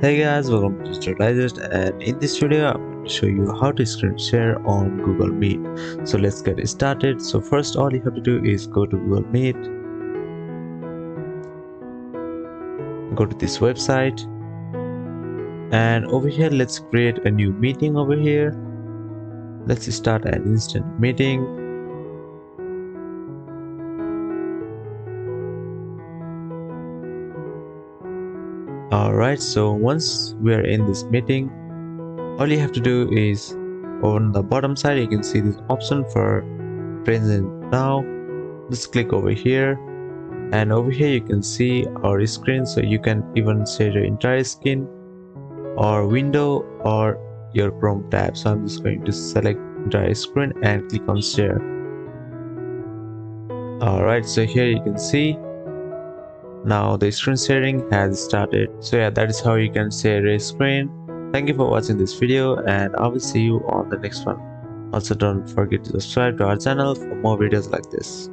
Hey guys, welcome to Digest, and in this video I'm going to show you how to screen share on Google Meet. So let's get started. So first, all you have to do is go to Google Meet, go to this website, and over here let's create a new meeting. Over here let's start an instant meeting. Alright, so once we are in this meeting, all you have to do is on the bottom side you can see this option for present now. Just click over here, and over here you can see our screen, so you can even share your entire screen or window or your Chrome tab. So I'm just going to select entire screen and click on share. Alright, so here you can see now the screen sharing has started. So yeah, that is how you can share a screen. Thank you for watching this video, and I will see you on the next one. Also, don't forget to subscribe to our channel for more videos like this.